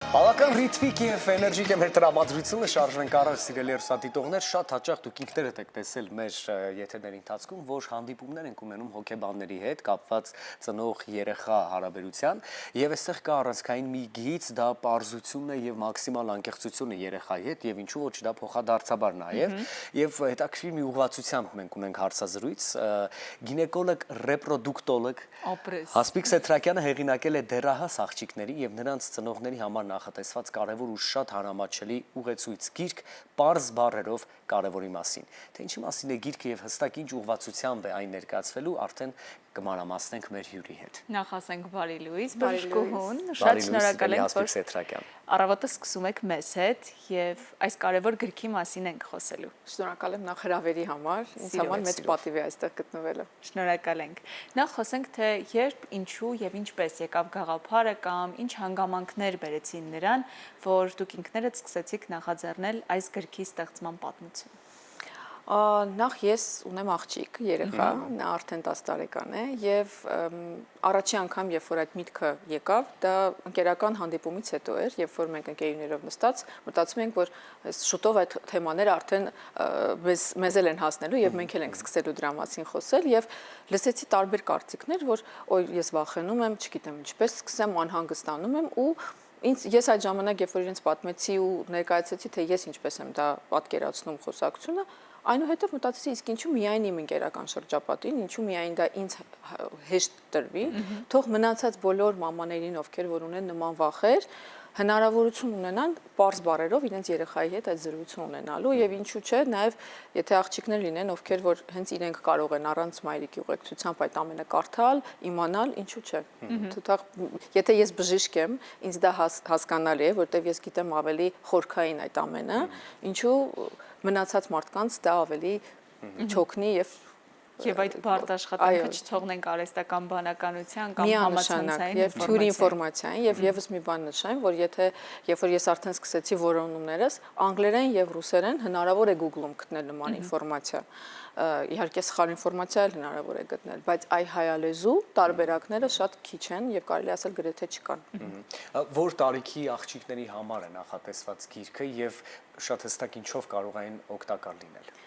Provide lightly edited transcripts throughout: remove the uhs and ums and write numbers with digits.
Բավական ռիթմիկ եւ էներգիկ եմ հետրամադրությունը շարժվենք առ սիրելի հեռուստադիտողներ, շատ հաճախ դուք ինքներդ եք տեսել մեր եթերների ընթացքում, որ հանդիպումներ ենք ունենում հոգեբանների հետ կապված ծնող երեխա հարաբերության եւ այստեղ կա առանցքային մի գիծ, դա պարզությունն է եւ մաքսիմալ անկեղծությունը երեխայի հետ եւ ինչու ոչ դա փոխադարձաբար եւ հետաքրքիր մի ուղղվածությամբ մենք ունենք հարցազրույց, գինեկոլոգ, ռեպրոդուկտոլոգ Հասմիկ Սեթրակյանը հեղինակել է դեռահաս աղջիկների եւ նրանց ծնողների համար նախատեսված կարևոր ու շատ հանրամատչելի ուղեցույց գիրք պարզ բառերով կարևորի մասին։ Թե ինչի մասին է գիրքը եւ հստակ ինչ ուղղվածությամբ է այն ներկայացվելու, արդեն կմանրամասնենք մեր հյուրի հետ։ Նախ ասենք բարի լույս, բժշկուհուն, շատ շնորհակալ ենք, որ առավոտը սկսում եք մեզ հետ եւ այս կարևոր գրքի մասին ենք խոսելու։ Շնորհակալ եմ նախ հրավերի համար, ինձ համար մեծ պատիվ է այստեղ գտնվելը։ Շնորհակալ ենք։ Նախ խոսենք, թե երբ, ինչու եւ ինչպես եկավ գաղափարը կամ ինչ հանգամանքներ բերեցին նրան, որ դուք ինքներդ սկսեցիք նախաձեռնել այս գրքի ստեղծման պատմություն։ Նախ ես ունեմ աղջիկ, երեխա, նա արդեն 10 տարեկան է եւ առաջի անգամ, երբ որ այդ միտքը եկավ, դա ընկերական հանդիպումից հետո էր, երբ որ մենք ընկերուներով նստած մտածում ենք, որ շուտով այդ թեմաները արդեն մեզ էլ են հասնելու եւ մենք էլ ենք սկսելու դրա մասին խոսել եւ լսեցի տարբեր կարծիքներ, որ ես վախենում եմ, չգիտեմ ինչպես սկսեմ, անհանգստանում եմ ու ես այդ ժամանակ, երբ որ իրենց պատմեցի ու ներկայացեցի, թե ես ինչպես եմ դա պատկերացնում խոսակցությունը, այնուհետև մտածեցի, իսկ ինչու միայն իմ ընկերական շրջապատին, ինչու միայն դա ինձ հեշտ տրվի, թող մնացած բոլոր մամաներին, ովքեր որ ունեն նման վախեր, հնարավորություն ունենան պարզ բառերով իրենց երեխայի հետ այդ զրույցը ունենալու եւ ինչու՞ չէ, նաեւ եթե աղջիկներ լինեն, ովքեր որ հենց իրենք կարող են առանց մայրիկի ուղեկցությամբ այդ ամենը կարդալ, իմանալ, ինչու՞ չէ։ Եթե ես բժիշկ եմ, ինձ դա հասկանալի է, որտեվ ես գիտեմ ավելի խորքային այդ ամենը, ինչու մնացած մարդկանց դա ավելի չօգնի Եվ այդ բարդ աշխատանքը չթողնենք արհեստական բանականության կամ համացանցային եւ թյուր ինֆորմացիային եւ եւս մի բան նշեմ, որ երբ որ ես արդեն սկսեցի որոնումներս, անգլերեն եւ ռուսերեն հնարավոր է Google-ում գտնել նման ինֆորմացիա։ Իհարկե սխալ ինֆորմացիա էլ հնարավոր է գտնել, բայց հայալեզու տարբերակները շատ քիչ են եւ կարելի ասել գրեթե չկան։ Որ տարիքի աղջիկների համար է նախատեսված գիրքը եւ շատ հստակ ինչով կարող են օգտակար լինել։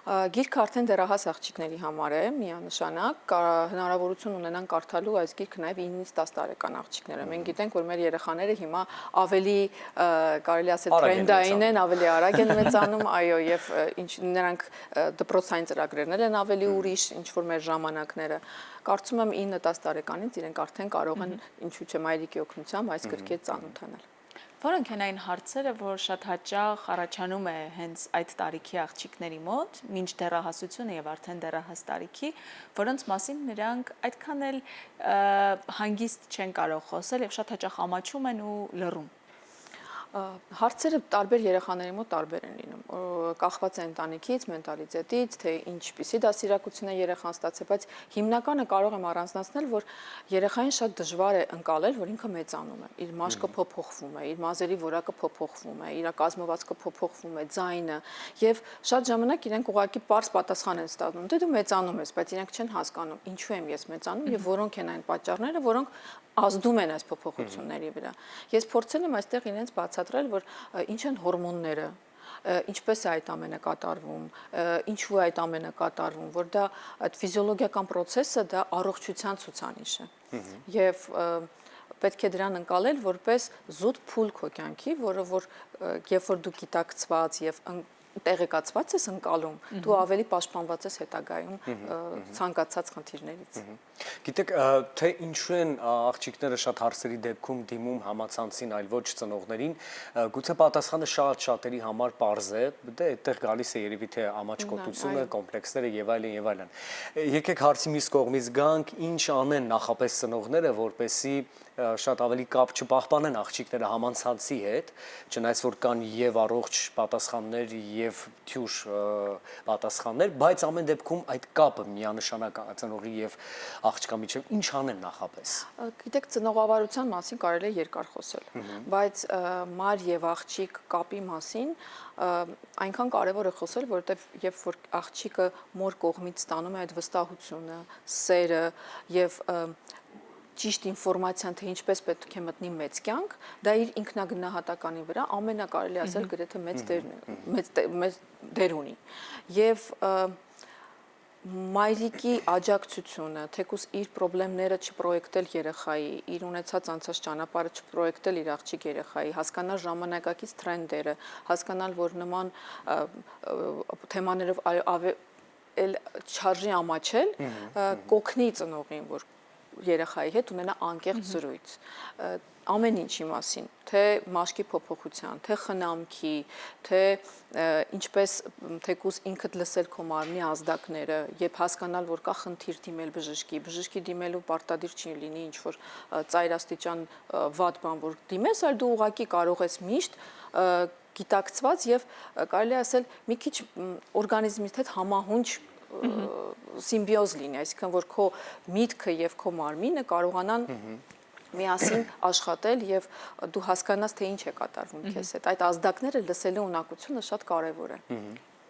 Գիրքը արդեն դեռահաս աղջիկների համար է, միանշանակ, հնարավորություն ունենան կարդալու այս գիրքը նաև 9-ից 10 տարեկան աղջիկները։ Մենք գիտենք, որ մեր երեխաները հիմա ավելի կարելի ասել տրենդային են, ավելի արագ են մեծանում, այո, եւ նրանք դպրոցային ծրագրերն են ավելի ուրիշ, ինչ որ մեր ժամանակները։ Կարծում եմ 9-10 տարեկանից իրենք արդեն կարող են, ինչու՞ չէ, մայրիկի օգնությամբ այս գրքի հետ ծանոթանալ։ Որոնք են այն հարցերը, որ շատ հաճախ առաջանում է հենց այդ տարիքի աղջիկների մոտ, մինչ դեռահասությունը եւ արդեն դեռահաս տարիքի, որոնց մասին նրանք այդքան էլ հանգիստ չեն կարող խոսել եւ շատ հաճախ ամաչում են ու լռում։ Հարցերը տարբեր երեխաների մոտ տարբեր են լինում, կախված է ընտանիքից, մենտալիտետից, թե ինչպիսի դաստիարակություն է երեխան ստացել, բայց հիմնականը կարող եմ առանձնացնել, որ երեխային շատ դժվար է ընկալել, որ ինքը մեծանում է, իր մաշկը փոփոխվում է, իր մազերի որակը փոփոխվում է, իր կազմվածքը փոփոխվում է, ձայնը, եւ շատ ժամանակ իրենք ուղղակի պարզ պատասխան են ստանում, դե դու մեծանում ես, բայց իրենք չեն հասկանում, ինչու եմ ես մեծանում եւ որոնք են այն պատճառները, որոնք ազդում են այս փոփոխությունների վրա։ Ես փորձել եմ այստեղ իրենց բացատրել, որ ինչ են հորմոնները, ինչպես է այդ ամենը կատարվում, ինչու է այդ ամենը կատարվում, որ դա այդ ֆիզիոլոգիական process-ը դա առողջության ցուցանիշ է։ Եվ պետք է դրան ընկալել որպես զուտ փուլ քո կյանքի, որը որ երբ որ դու գիտակցված եւ տեղեկացված ես ընկալում, դու ավելի պաշտպանված ես հետագայում ցանկացած խնդիրներից։ Գիտեք, թե ինչու են աղջիկները շատ հարցերի դեպքում դիմում համացանցին, այլ ոչ ծնողներին, գուցե պատասխանը շատերի համար պարզ է, դե այդտեղ գալիս է երևի թե ամաչկոտությունը, կոմպլեքսները եւ այլն եւ այլն։ Եկեք հարցի մյուս կողմից գանք, ինչ անեն նախապես ծնողները, որպեսզի շատ ավելի կապ չպահպանեն աղջիկները համացանցի հետ, չնայած որ կան եւ առողջ պատասխաններ եւ թյուր պատասխաններ, բայց ամեն դեպքում այդ կապը միանշանակ ծնողի եւ աղջկա միջև ինչ անեն նախապես։ Գիտեք, ծնողավարության մասին կարելի է երկար խոսել, բայց մար եւ աղջիկ կապի մասին այնքան կարևոր է խոսել, որովհետեւ երբ որ աղջիկը մոր կողմից ստանում է այդ վստահությունը, սերը եւ ճիշտ ինֆորմացիան, թե ինչպես պետք է մտնի մեծ կյանք, դա իր ինքնագնահատականի վրա ամենակարելի ասել գրեթե մեծ դեր ունի։ Եվ մայրիկի աջակցությունը, թեկուզ իր խնդիրները չպրոյեկտել երեխայի, իր ունեցած անցած ճանապարհը չպրոյեկտել իր աղջիկ երեխայի, հասկանալ ժամանակակից թրենդերը, հասկանալ, որ նման թեմաներով չարժի ամաչել, կօգնի ծնողին, որ երեխայի հետ ունենա անկեղծ զրույց ամեն ինչի մասին, թե մաշկի փոփոխության, թե խնամքի, թե ինչպես թեկուզ ինքդ լսել քո մարմնի ազդակները եւ հասկանալ, որ կա խնդիր դիմել բժշկի դիմելու պարտադիր չի լինի ինչ որ ծայրաստիճան վատ բան, որ դիմես, այլ դու ուղղակի կարող ես միշտ գիտակցված եւ կարելի ասել մի քիչ օրգանիզմիդ հետ համահունչ սիմբիոզ լինի, այսինքն որ քո միտքը եւ քո մարմինը կարողանան միասին աշխատել եւ դու հասկանաս թե ինչ է կատարվում քեզ հետ։ Այդ ազդակները լսելու ունակությունը շատ կարեւոր է։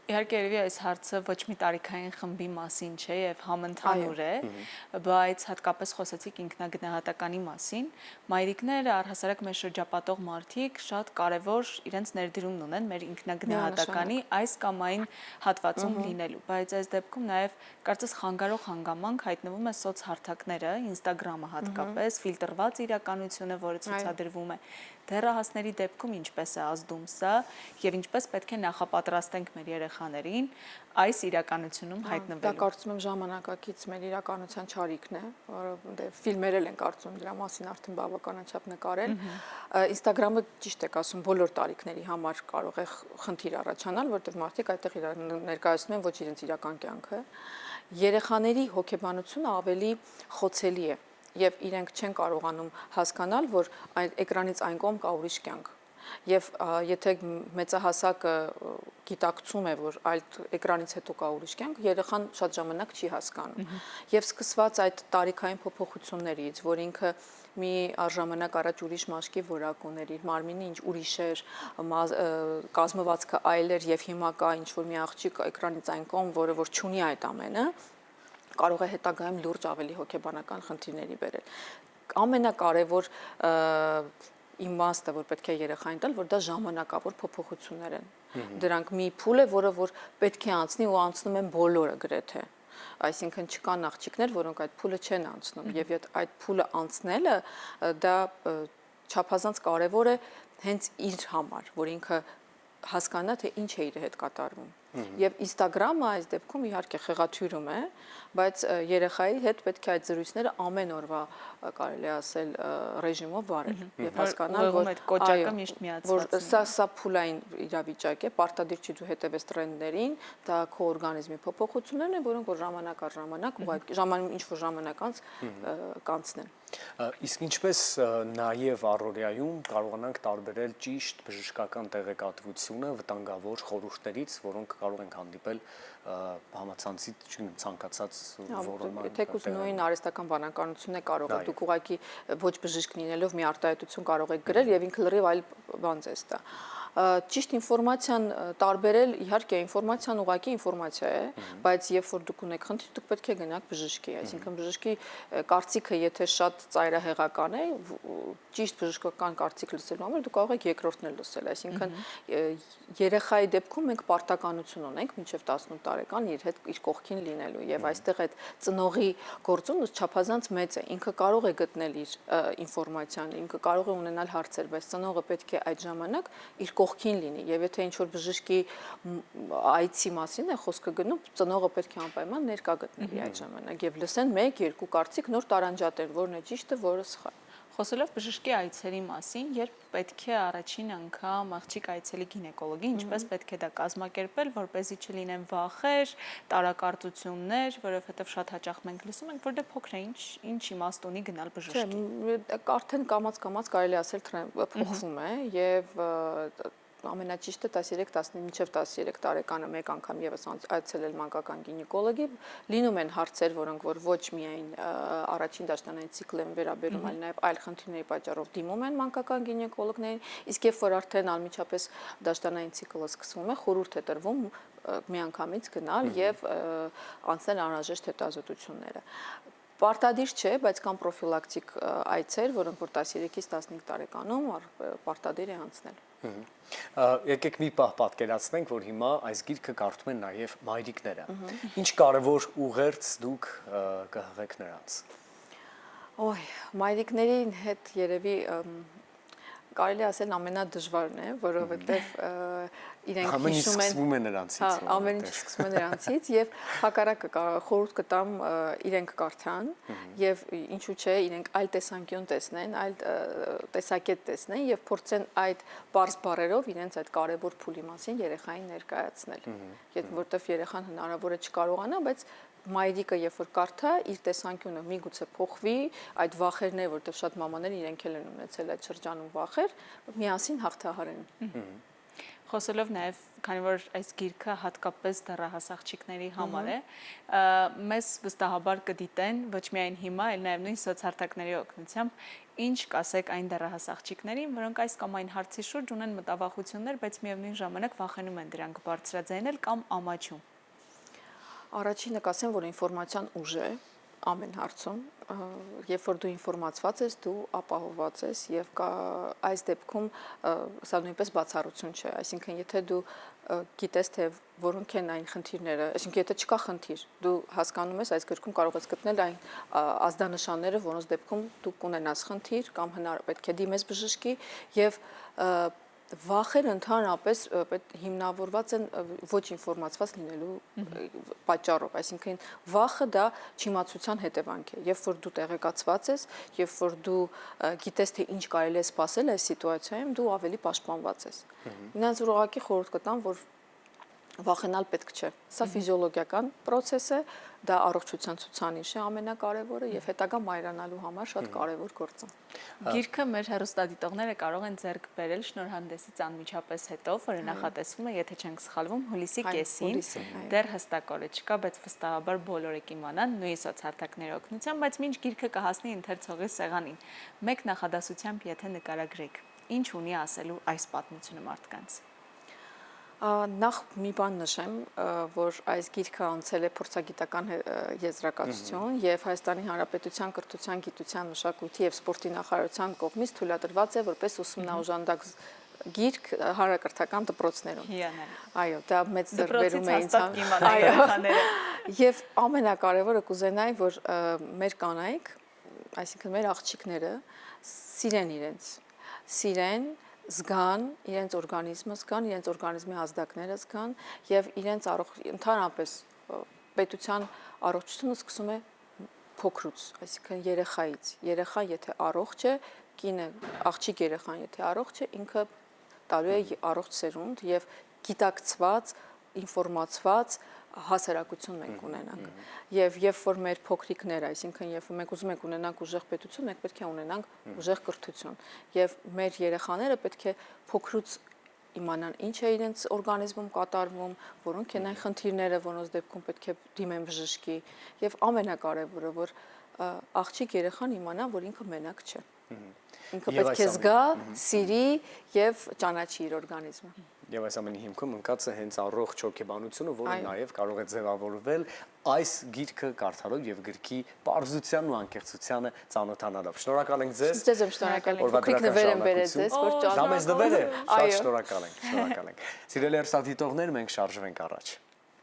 Իհարկե երևի այս հարցը ոչ մի տարիքային խմբի մասին չէ եւ համընդհանուր է, բայց հատկապես խոսեցիք ինքնագնահատականի մասին։ Մայրիկները, առհասարակ մեր շրջապատող մարդիկ շատ կարևոր իրենց ներդրումն ունեն մեր ինքնագնահատականի այս կամ այն հատվածում լինելու, բայց այս դեպքում նաեւ կարծես խանգարող հանգամանք հայտնվում է սոցհարթակները, Instagram-ը հատկապես, ֆիլտրված իրականությունը, որը ցուցադրվում է։ Դեռահասների դեպքում ինչպես է ազդում սա եւ ինչպես պետք է նախապատրաստենք մեր երեխաներին այս իրականությունում հայտնվելու։ Դա կարծում եմ ժամանակակից մեր իրականության չարիքն է, որը ֆիլմեր են կարծում դրա մասին արդեն բավականաչափ նկարել։ Instagram-ը ճիշտ եք ասում, բոլոր տարիքների համար կարող է խնդիր առաջանալ, որտեղ մարդիկ այդտեղ ներկայացնում են ոչ իրենց իրական կյանքը։ Երեխաների հոգեբանությունը ավելի խոցելի է եւ իրենք չեն կարողանում հասկանալ, որ այդ էկրանից այն կողմ կա ուրիշ կյանք։ Եվ եթե մեծահասակը գիտակցում է, որ այդ էկրանից հետո կա ուրիշ կյանք, երեխան շատ ժամանակ չի հասկանում։ Եվ սկսված այդ տարիքային փոփոխություններից, որ ինքը մի առժամանակ առաջ ուրիշ մաշկի որակ ուներ, իր մարմինը ինչ ուրիշ էր, կազմվածքը այլ էր եւ հիմա կա ինչ որ մի աղջիկ էկրանից այն կողմ, որը որ չունի այդ ամենը, կարող է հետագայում լուրջ ավելի հոգեբանական խնդիրների բերել։ Ամենակարևոր իմաստը, որ պետք է երեխային տալ, որ դա ժամանակավոր փոփոխություններ են։ Դրանք մի փուլ է, որը որ պետք է անցնի ու անցնում են բոլորը գրեթե։ Այսինքն չկան աղջիկներ, որոնք այդ փուլը չեն անցնում, եւ այդ փուլը անցնելը դա չափազանց կարևոր է հենց իր համար, որ ինքը հասկանա, թե ինչ է իր հետ կատարվում։ Եվ Instagram-ը այս դեպքում իհարկե խեղաթյուրում է, բայց երեխայի հետ պետք է այդ զրույցները ամեն օրվա կարելի ասել ռեժիմով վարել եւ հասկանալ, որ այդ կոճակը միշտ միացված է։ Որ սա փուլային իրավիճակ է, պարտադիր չի դու հետևես տրենդերին, դա քո օրգանիզմի փոփոխություններն են, որոնք որ ժամանակ առ ժամանակ ու այդ ինչ որ ժամանակ անց կանցնեն։ Իսկ ինչպես նաև առօրյայում կարողանանք տարբերել ճիշտ բժշկական տեղեկատվությունը վտանգավոր խորհուրդներից, որոնք կարող ենք հանդիպել համացանցի ցանկացած որոնման։ Թեկուզ նույն արհեստական բանականությունն է կարող է դուք ուղղակի ոչ բժիշկ լինելով մի արտահայտություն կարող եք գրել եւ ինքը լրիվ այլ բան ձեզ տա։ Ճիշտ ինֆորմացիան տարբերել, իհարկե ինֆորմացիան ուղղակի ինֆորմացիա է, բայց երբ որ դուք ունեք խնդիր, դուք պետք է գնաք բժշկի, այսինքն բժշկի կարծիքը եթե շատ ծայրահեղական է, ճիշտ բժշկական կարծիք լսելու համար դուք կարող եք երկրորդն էլ լսել, այսինքն երեխայի դեպքում մենք պարտականություն ունենք մինչև 18 տարեկան իր հետ իր կողքին լինելու եւ այստեղ այդ ծնողի գործոնը չափազանց մեծ է, ինքը կարող է գտնել իր ինֆորմացիան, ինքը կարող է ունենալ հարցեր, բայց ծնողը պետք է այդ ժամանակ իր կողքին լինի եւ եթե ինչ որ բժշկի այցի մասին է խոսքը գնում, ծնողը պետք է անպայման ներկա գտնվի այդ ժամանակ եւ լսեն 1-2 կարծիք նոր տարանջատել, որն է ճիշտը, որը սխալ։ Խոսելով բժշկի այցերի մասին, երբ պետք է առաջին անգամ աղջիկ այցելի գինեկոլոգի, ինչպես պետք է դա կազմակերպել, որպեսզի չլինեն վախեր, տարակարծություններ, որովհետև շատ հաճախ մենք լսում ենք, որ դե փոքր է, ինչ իմաստ ունի գնալ բժշկի։ Արդեն կամաց կարելի ասել փոխվում է եւ ամենաճիշտը 13-15 մինչև 13 տարեկանը մեկ անգամ եւս այցելել մանկական գինեկոլոգի, լինում են հարցեր, որոնք որ ոչ միայն առաջին դաշնային ցիկլը են վերաբերում, այլ նաեւ այլ խնդիրների պատճառով դիմում են մանկական գինեկոլոգներին, իսկ երբ որ արդեն անմիջապես դաշնային ցիկլը սկսվում է, խորհուրդ է տրվում միանգամից գնալ եւ անցնել անհրաժեշտ հետազոտությունները։ Պարտադիր չէ, բայց կան պրոֆիլակտիկ այցեր, որոնք որ 13-ից 15 տարեկանում պարտադիր է անցնել։ Եկեք մի պահ պատկերացնենք, որ հիմա այս գիրքը կարդում են նաև մայրիկները։ Ինչ կարևոր ուղերձ դուք կհղեք նրանց։ Ոյ, մայրիկների հետ երևի կարելի ասել ամենադժվարն է, որովհետև իրենք հիշում են սկսվում է նրանցից։ Ամեն ինչ սկսվում է նրանցից եւ հակառակը խորհուրդ կտամ իրենք կարդան եւ ինչու՞ չէ իրենք այլ տեսանկյուն տեսնեն, այլ տեսակետ տեսնեն եւ փորձեն այդ բարձ բառերով իրենց այդ կարևոր փուլի մասին երեխային ներկայացնել։ Որտեվ երեխան հնարավոր է չկարողանա, բայց մայրիկը երբ որ կարդա իր տեսանկյունը միգուցե փոխվի, այդ վախերները, որտեղ շատ մամաներ իրենք էլ են ունեցել այդ շրջանում վախեր, միասին հաղթահարեն։ Խոսելով նաև, քանի որ այս գիրքը հատկապես դեռահաս աղջիկների համար է, մեզ վստահաբար կդիտեն ոչ միայն հիմա, այլ նաև նույն սոցհարթակների օգնությամբ, ինչ կասեք այն դեռահաս աղջիկներին, որոնք այս կամ այն հարցի շուրջ ունեն մտավախություններ, բայց միևնույն ժամանակ վախենում են դրանք բարձրաձայնել կամ ամաչում։ Առաջինը կասեմ, որ ինֆորմացիան ուժ է ամեն հարցում, երբ որ դու ինֆորմացված ես, դու ապահովված ես եւ այս դեպքում սա նույնպես բացառություն չէ, այսինքն եթե դու գիտես թե որոնք են այն խնդիրները, այսինքն եթե չկա խնդիր, դու հասկանում ես այս գրքում կարող ես գտնել այն ազդանշանները, որոնց դեպքում դու կունենաս խնդիր կամ պետք է դիմես բժշկի եւ վախերը ընդհանրապես հիմնավորված են ոչ ինֆորմացված լինելու պատճառով, այսինքն վախը դա չիմացության հետևանք է, երբ որ դու տեղեկացված ես, երբ որ դու գիտես թե ինչ կարելի է սպասել այս սիտուացիայում, դու ավելի պաշտպանված ես։ Նրանց ուղղակի խորհուրդ կտամ, որ վախենալ պետք չէ։ Սա ֆիզիոլոգիական process է, դա առողջության ցուցանիշ է ամենակարևորը եւ հետագա մայրանալու համար շատ կարևոր գործ է։ Գիրքը մեր հեռուստադիտողները կարող են ձեռք բերել շնորհանդեսից անմիջապես հետո, որը նախատեսվում է, եթե չենք սխալվում, հուլիսի կեսին։ Դեռ հստակ օրը չկա, բայց վստահաբար բոլորը կիմանան նույն սոցհարթակների օգնությամբ, բայց մինչ գիրքը կհասնի ընթերցողի սեղանին, մեկ նախադասությամբ եթե նկարագրեք, ինչ ունի ասելու այս պատմությունը մարդկանց։ Նախ մի բան նշեմ, որ այս գիրքը անցել է փորձագիտական եզրակացություն եւ Հայաստանի Հանրապետության կրթության, գիտության, մշակույթի եւ սպորտի նախարարության կողմից թույլատրված է որպես ուսումնաօժանդակ գիրք հանրակրթական դպրոցներում։ Այո, դա մեծ ձեռքբերում է ինձ։ Եվ ամենակարևորը կուզենայի, որ մեր կանայք, այսինքն մեր աղջիկները սիրեն իրենց, սիրեն զգան իրենց օրգանիզմը, զգան իրենց օրգանիզմի ազդակները, զգան եւ իրենց ընդհանրապես պետության առողջությունը սկսում է փոքրուց, այսինքն երեխայից։ Երեխան եթե առողջ է, կինը, աղջիկ երեխան եթե առողջ է, ինքը տալու է առողջ սերունդ եւ գիտակցված, ինֆորմացված հասարակություն մենք ունենանք։ Եվ երբ որ մեր փոքրիկները, այսինքն երբ մենք ուզում ենք ունենանք ուժեղ պետություն, մենք պետք է ունենանք ուժեղ կրթություն։ Եվ մեր երեխաները պետք է փոքրուց իմանան ինչ է իրենց օրգանիզմում կատարվում, որոնք են այն խնդիրները, որոնց դեպքում պետք է դիմեն բժշկի, եւ ամենակարևորը, որ աղջիկ երեխան իմանա, որ ինքը մենակ չէ։ Ինքը պետք է զգա, սիրի եւ ճանաչի իր օրգանիզմը։ Եվ այս ամենի հիմքում ընկած է հենց առողջ հոգեբանությունը, որը նաև կարող է ձևավորվել այս գիրքը կարդալով եւ գրքի պարզության ու անկեղծությանը ծանոթանալով։ Շնորհակալ ենք ձեզ։ Ձեզ եմ շնորհակալ, փոքրիկ նվեր եմ բերել ձեզ, որ դա մեզ նվեր է։ Շատ շնորհակալ ենք, շնորհակալ ենք։ Սիրելի հեռուստադիտողներ, մենք շարժվենք առաջ։